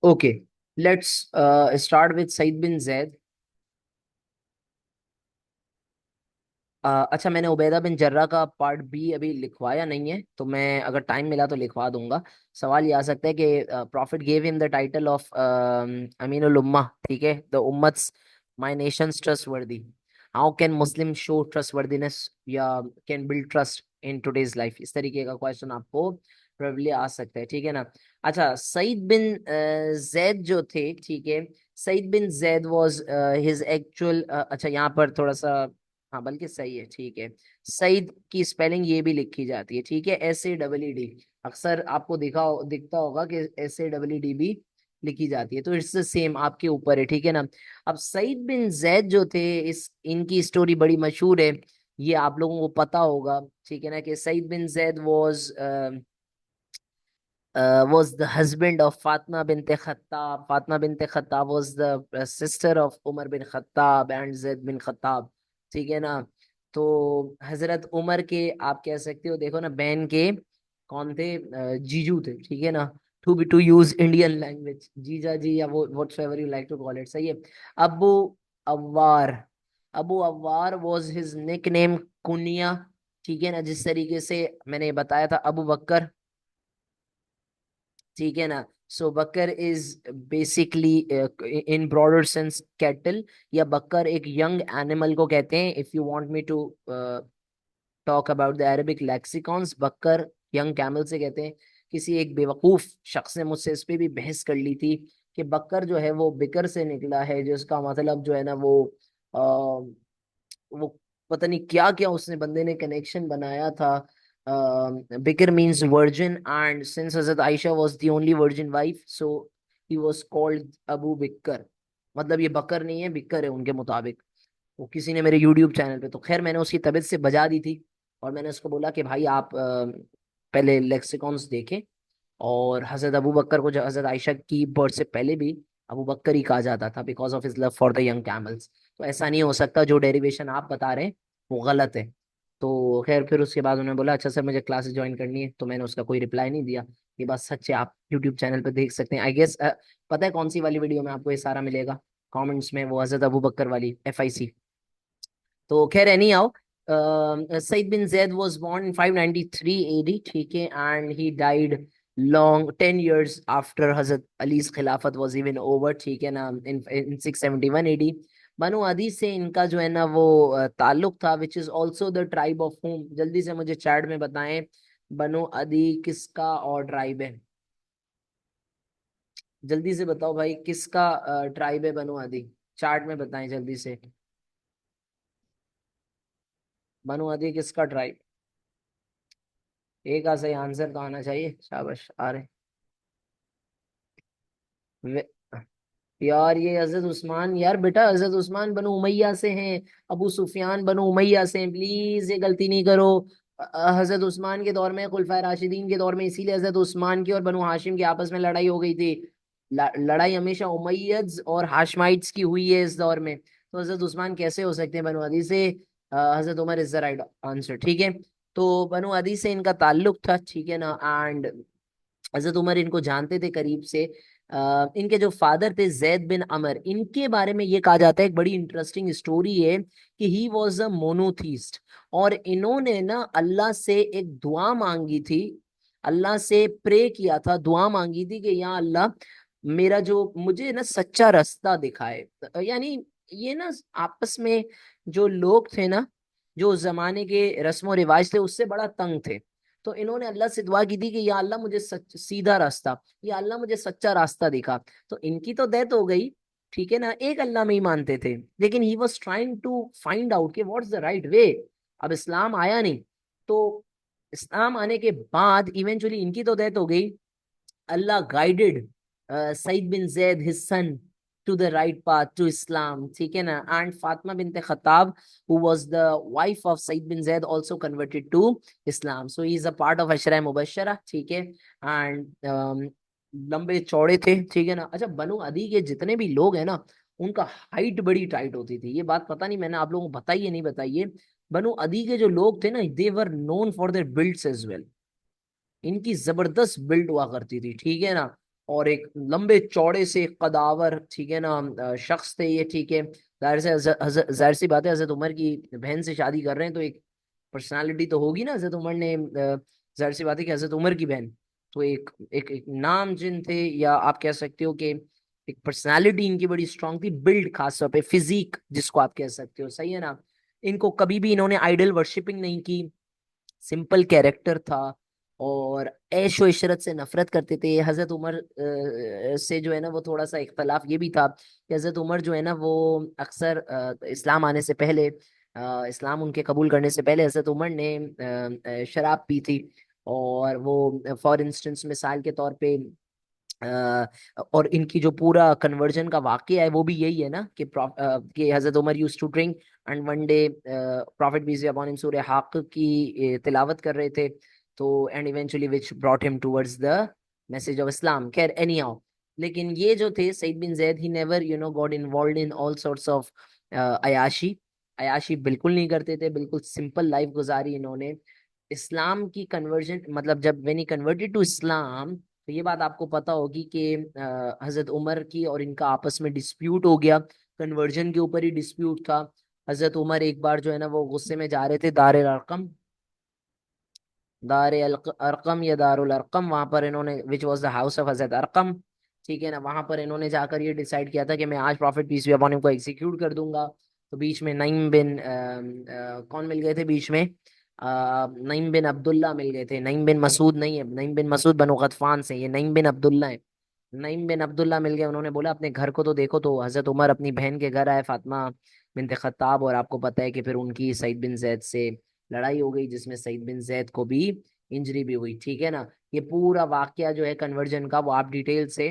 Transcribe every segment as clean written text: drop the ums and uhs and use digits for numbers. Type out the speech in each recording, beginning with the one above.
Okay, let's start with Saeed bin Zaid. अच्छा, मैंने उबैदा बिन जर्रा का पार्ट बी अभी लिखवाया नहीं है, तो मैं अगर टाइम मिला तो लिखवा दूंगा। सवाल ये आ सकता है कि prophet gave him the title of Aminul Ummah, ठीक है, the ummat's my nations trustworthy. How can Muslim show trustworthiness या can build trust in today's life? इस तरीके का क्वेश्चन आपको प्रोबेबली आ सकता है, ठीक है ना। अच्छा, सईद बिन जैद जो थे, ठीक है, Saeed bin Zaid was his actual, अच्छा यहाँ पर थोड़ा सा, हाँ बल्कि सही है, ठीक है। सईद की स्पेलिंग ये भी लिखी जाती है, ठीक है, SAED। अक्सर आपको दिखता होगा कि SAED भी लिखी जाती है, तो इट्स सेम, आपके ऊपर है, ठीक है ना। अब सईद बिन जैद जो थे, इस इनकी स्टोरी बड़ी मशहूर है, ये आप लोगों को पता होगा, ठीक है ना, कि Saeed bin Zaid was the husband of Fatma bint Khattab. Fatma bint Khattab was the sister of Umar bin Khattab and Zaid bin Khattab, ठीक है ना। तो हजरत उमर के, आप कह सकते हो, देखो ना, बहन के कौन थे? जीजू थे, ठीक है ना। टू यूज इंडियन लैंग्वेज, जीजा जी या वो whatsoever you like to call it, सही है। Abu Awwar, Abu Awwar was his nickname, कुनिया, ठीक है ना। जिस तरीके से मैंने बताया था, अबू बकर, ठीक है ना। सो बकर is basically in broader sense cattle, या बकर एक यंग एनिमल को कहते हैं। If you want me to talk about the Arabic lexicons, बकर यंग कैमल से कहते हैं। किसी एक बेवकूफ शख्स ने मुझसे इस पे भी बहस कर ली थी कि बकर जो है वो बिकर से निकला है, जिसका मतलब जो है ना वो पता नहीं क्या क्या उसने बंदे ने कनेक्शन बनाया था। बिकर मींस वर्जिन, एंड सिंस हजरत Aisha was the only virgin wife, so he was called Abu Bikr. मतलब ये बकर नहीं है, बिकर है उनके मुताबिक। वो किसी ने मेरे यूट्यूब चैनल पे, तो खैर मैंने उसकी तबीयत से बजा दी थी, और मैंने उसको बोला कि भाई आप पहले लेक्सिकॉन्स देखें। और हजरत अबू बकर को जो हजरत आयशा की बर्थ से पहले भी अबू बकर ही कहा जाता था, because of his love for the young camels. तो ऐसा नहीं हो सकता, जो डेरिवेशन आप बता रहे हैं वो गलत है। तो खैर फिर उसके बाद उन्होंने बोला अच्छा सर मुझे क्लासेस ज्वाइन करनी है, तो मैंने उसका कोई रिप्लाई नहीं दिया। ये बात सच है, आप यूट्यूब चैनल पे देख सकते हैं, आई गेस। पता है कौन सी वाली वीडियो में आपको ये सारा मिलेगा? कमेंट्स में, वो हजरत अबू बकर वाली, FIC। तो खैर anyhow, Saeed bin Zaid was born in 593 AD, ठीक है, and he died long 10 years after हजरत अली's खिलाफत वाज इवन ओवर, ठीक है ना, इन 671 AD। बनु अदी से इनका जो है ना वो ताल्लुक था, which is also the tribe of home. जल्दी से मुझे चैट में बताएं, बनु अदी किसका और ट्राइब है? जल्दी से बताओ भाई, किसका ट्राइब है बनु अदी? चार्ट में बताएं जल्दी से। बनु अदी किसका ट्राइब? एक का सही आंसर तो आना चाहिए, शाबाश, आ रहे। वे- यार ये हजरत उस्मान, यार बेटा हजरत उस्मान बनु उमैया से हैं, अबू सुफियान बनु उमैया से हैं, प्लीज ये गलती नहीं करो। हजरत उस्मान के दौर में, खुलफाए राशिदीन के दौर में, इसीलिए हजरत उस्मान की और बनु हाशिम की आपस में लड़ाई हो गई थी। लड़ाई हमेशा उमैयद्स और हाशमाइट्स की हुई है इस दौर में, तो हजरत उस्मान कैसे हो सकते हैं बनु अदी से? Hazrat Umar is the right answer, ठीक है। तो बनु अदी से इनका ताल्लुक था, ठीक है ना। एंड हजरत उमर इनको जानते थे करीब से। इनके जो फादर थे जैद बिन अमर, इनके बारे में ये कहा जाता है, एक बड़ी इंटरेस्टिंग स्टोरी है, कि ही वॉज अ मोनोथीस्ट। और इन्होंने ना अल्लाह से एक दुआ मांगी थी, अल्लाह से प्रे किया था, दुआ मांगी थी कि या अल्लाह, मेरा जो, मुझे ना सच्चा रास्ता दिखाए। यानी ये ना आपस में जो लोग थे ना, जो उस जमाने के रस्म व रिवाज थे उससे बड़ा तंग थे। तो इन्होंने अल्लाह से दुआ की थी कि या अल्लाह मुझे सीधा रास्ता, या अल्लाह मुझे सच्चा रास्ता दिखा। तो इनकी तो डेथ हो गई, ठीक है ना, एक अल्लाह में ही मानते थे, लेकिन he was trying to find out कि व्हाट्स द राइट वे। अब इस्लाम आया नहीं, तो इस्लाम आने के बाद इवेंचुअली इनकी तो डेथ हो गई। Allah guided Saeed bin Zaid his son to the right path to Islam, ठीक है ना। And Fatima bint Khattab, who was the wife of Said bin Zaid, also converted to Islam. So he is a part of अशरा मुबशरा, ठीक है। And लंबे चौड़े थे, ठीक है ना। अच्छा, बनु अदी के जितने भी लोग हैं ना, उनका हाइट बड़ी टाइट होती थी। ये बात पता नहीं मैंने आप लोगों को बताई है नहीं बताई है। बनु अदी के जो लोग थे ना, they were known for their builds as well. इनकी जबरदस्त बिल्ड हुआ करती थी, ठीक है ना। और एक लंबे चौड़े से कदावर, ठीक है ना, शख्स थे ये, ठीक है। जाहिर सी बात है, हजरत उमर की बहन से शादी कर रहे हैं तो एक पर्सनालिटी तो होगी ना हजरत उमर ने। जाहिर सी बात है कि हजरत उमर की बहन, तो एक नाम जिन थे, या आप कह सकते हो कि एक पर्सनालिटी इनकी बड़ी स्ट्रांग थी, बिल्ड खास तौर पे, फिजिक जिसको आप कह सकते हो, सही है ना। इनको कभी भी इन्होंने आइडल वर्शिपिंग नहीं की, सिंपल कैरेक्टर था। और ऐशो इशरत से नफरत करते थे। हजरत उमर से जो है ना वो थोड़ा सा इख्तलाफ ये भी था कि हजरत उमर जो है ना वो अक्सर इस्लाम आने से पहले, इस्लाम उनके कबूल करने से पहले हजरत उमर ने शराब पी थी। और वो फॉर इंस्टेंस मिसाल के तौर पे, और इनकी जो पूरा कन्वर्जन का वाकया है वो भी यही है ना कि कि हजरत Umar used to drink, and one day prophet peace be upon him सूरह हक की तिलावत कर रहे थे, तो and eventually which brought him towards the message of Islam. खैर एनी हाउ, लेकिन ये जो थे Saeed bin Zaid, he never got involve in all sorts of अयाशी। अयाशी बिल्कुल नहीं करते थे, बिल्कुल सिंपल लाइफ गुजारी इन्होंने। इस्लाम की कन्वर्जन, मतलब जब when he converted to Islam, तो ये बात आपको पता होगी कि हजरत उमर की और इनका आपस में डिस्प्यूट हो गया, कन्वर्जन के ऊपर ही डिस्प्यूट था। हजरत उमर एक बार जो है ना वो गुस्से में जा रहे थे दार अरकम, अरकम या दारुल अरकम, वहां पर इन्होंने, which was the house of Hazrat Arkham, ठीक है ना, वहां पर इन्होंने जाकर ये डिसाइड किया था कि मैं आज prophet peace be upon him को एग्जीक्यूट कर दूंगा। तो बीच में नईम बिन कौन मिल गए थे बीच में, नईम बिन अब्दुल्ला मिल गए थे। नईम बिन मसूद नहीं है, नईम बिन मसूद बनु गतफान से, ये नईम बिन अब्दुल्ला है। नईम बिन अब्दुल्ला मिल गए, उन्होंने बोला अपने घर को तो देखो। तो हजरत उमर अपनी बहन के घर आए, फातिमा बिनते खत्ताब, और आपको पता है कि फिर उनकी सईद बिन जैद से लड़ाई हो गई, जिसमें सईद बिन जैद को भी इंजरी भी हुई, ठीक है ना। ये पूरा वाकया जो है कन्वर्जन का, वो आप डिटेल से,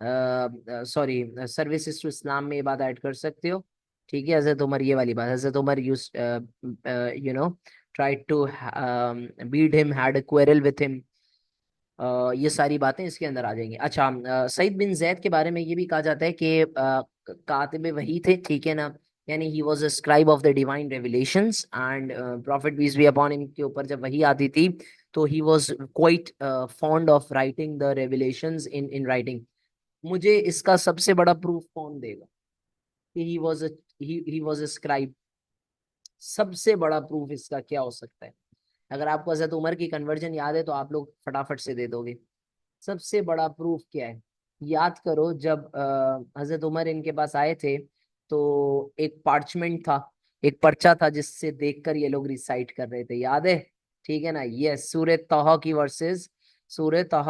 सॉरी, सर्विसेज टू इस्लाम में ये बात ऐड कर सकते हो, ठीक है। हजरत उमर, ये वाली बात, Hazrat Umar used tried to beat him, had a quarrel with him, ये सारी बातें इसके अंदर आ जाएंगी। अच्छा, सईद बिन जैद के बारे में ये भी कहा जाता है कि कातिब वही थे, ठीक है ना, यानी he was a scribe of the divine revelations, and prophet peace be upon him के ऊपर जब वही आती थी, तो he was quite fond of writing the revelations in writing. मुझे इसका सबसे बड़ा प्रूफ कौन देगा कि ही वाज अ स्क्राइब? सबसे बड़ा प्रूफ इसका क्या हो सकता है? अगर आपको हजरत उमर की कन्वर्जन याद है तो आप लोग फटाफट से दे दोगे। सबसे बड़ा प्रूफ क्या है? याद करो, जब हजरत उमर इनके पास आए थे, तो एक पार्चमेंट था, एक पर्चा था, जिससे देखकर ये लोग रिसाइट कर रहे थे, याद है? ठीक है ना, यस, सूरह तहा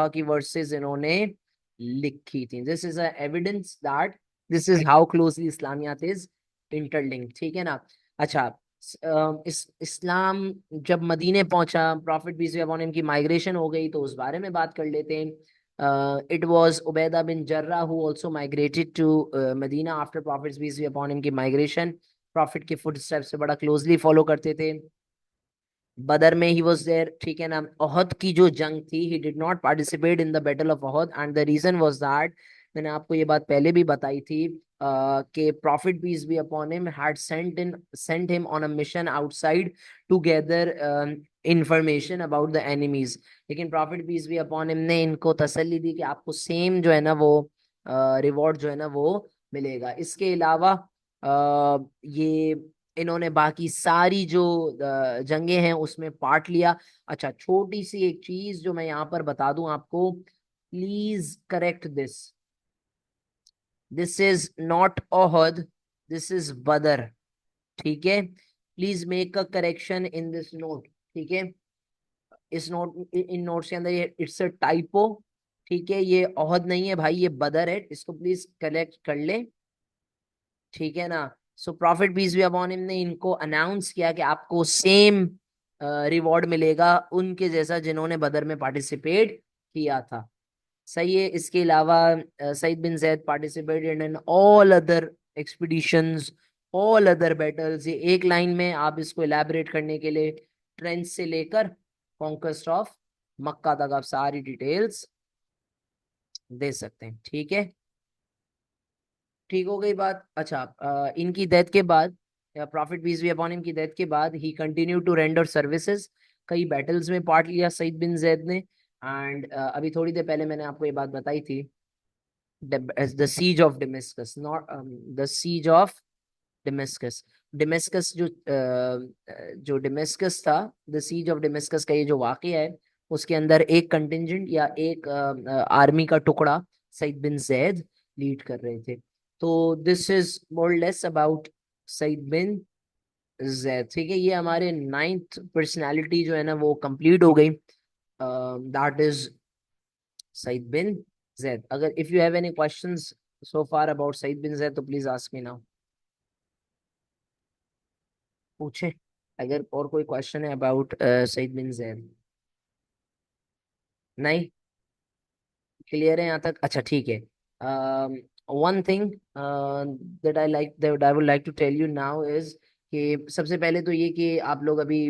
की वर्सेस इन्होंने लिखी थी। This is evidence that this is how closely इस्लामियात इज इंटरलिंक्ड, ठीक है ना। अच्छा, इस इस्लाम जब मदीने पहुंचा, prophet peace be upon him की माइग्रेशन हो गई, तो उस बारे में बात कर लेते हैं। It was Ubaidah bin Jarrah who also migrated to Medina after Prophet's peace be upon him की migration, Prophet के footsteps से बड़ा closely follow करते थे। बदर में ही वॉज देयर, ठीक है ना। ओहद की जो जंग थी, he did not participate in the battle of Uhud, and the reason was that, मैंने आपको ये बात पहले भी बताई थी, कि prophet peace be upon him had sent him on a mission outside to gather information about the enemies. लेकिन prophet peace be upon him ने इनको तसल्ली दी कि आपको सेम जो है ना वो रिवॉर्ड जो है ना वो मिलेगा। इसके अलावा ये इन्होंने बाकी सारी जो जंगे हैं उसमें पार्ट लिया। अच्छा, छोटी सी एक चीज जो मैं यहाँ पर बता दूं आपको, please correct this, this is not Uhud, this is बदर, ठीक है। Please make a correction in this note, ठीक है। इस नोट, इन नोट्स के अंदर ये इट्स अ टाइपो, ठीक है, ये ओहद नहीं है भाई, ये बदर है, इसको प्लीज करेक्ट कर ले, ठीक है ना। So prophet peace be upon him ने इनको अनाउंस किया कि आपको सेम रिवॉर्ड मिलेगा उनके जैसा जिन्होंने बदर में पार्टिसिपेट किया था, सही है। इसके अलावा Saeed bin Zaid participated in all other expeditions, all other battles. ये एक लाइन में आप इसको इलेबोरेट करने के लिए, ट्रेंच से लेकर कॉन्क्वेस्ट ऑफ मक्का तक आप सारी डिटेल्स दे सकते हैं, ठीक है। ठीक हो गई बात। अच्छा, इनकी डेथ के बाद, या prophet peace be upon him की डेथ के बाद, he continue to render services. कई बैटल्स में पार्ट लिया सईद बिन जैद ने, एंड अभी थोड़ी देर पहले मैंने आपको ये बात बताई थी, the siege of Damascus, not the siege of Damascus. Damascus जो डेमेस्कस था, द सीज ऑफ डेमेस्कस का ये जो वाकया है, उसके अंदर एक कंटिजेंट या एक आर्मी का टुकड़ा सईद बिन जैद लीड कर रहे थे। तो this is more less about Saeed bin Zaid. ठीक है, ये हमारे नाइन्थ पर्सनालिटी जो है ना वो कंप्लीट हो गई, that is Saeed bin Zaid. अगर if you have any questions so far about Said bin Zaid, तो प्लीज आस्क मी नाउ। पूछे, अगर और कोई क्वेश्चन है अबाउट सईद बिन जैद। नहीं, क्लियर है यहाँ तक? अच्छा ठीक है। One thing that I would like to tell you now is कि सबसे पहले तो ये कि आप लोग अभी